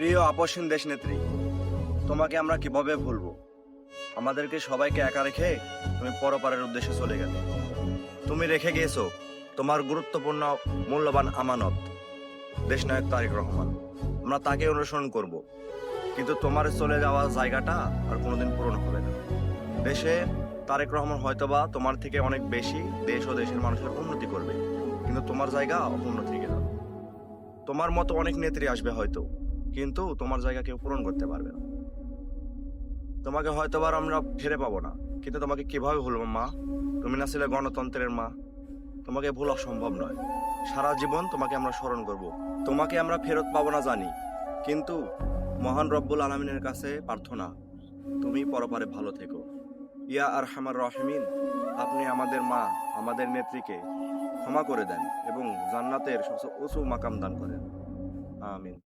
প্রিয় আপসহীন দেশনেত্রী, তোমাকে আমরা কিভাবে ভুলবো? আমাদেরকে সবাইকে একা রেখে তুমি পরপারের উদ্দেশ্যে চলে গেলে। তুমি রেখে গিয়েছো তোমার গুরুত্বপূর্ণ মূল্যবান আমানত, দেশনায়ক তারেক রহমান। আমরা তাকে অনুসরণ করব, কিন্তু তোমার চলে যাওয়া জায়গাটা আর কোনোদিন পূরণ হবে না। দেশে তারেক রহমান হয়তোবা তোমার থেকে অনেক বেশি দেশ ও দেশের মানুষের উন্নতি করবে, কিন্তু তোমার জায়গা অপূর্ণ থেকে যাবে। তোমার মতো অনেক নেত্রী আসবে হয়তো, কিন্তু তোমার জায়গা কেউ পূরণ করতে পারবে না। তোমাকে হয়তোবার আমরা ফিরে পাবো না, কিন্তু তোমাকে কিভাবে ভুলবো মা? তুমি না ছিলে গণতন্ত্রের মা। তোমাকে ভোলা সম্ভব নয়। সারা জীবন তোমাকে আমরা স্মরণ করব। তোমাকে আমরা ফেরত পাবো না জানি, কিন্তু মহান রব্বুল আলামিনের কাছে প্রার্থনা, তুমি পরপারে ভালো থেকো। ইয়া আরহামার রাহিমিন, আপনি আমাদের মা, আমাদের নেত্রীকে ক্ষমা করে দেন এবং জান্নাতের সবচেয়ে উঁচু মাকাম দান করেন। আমিন।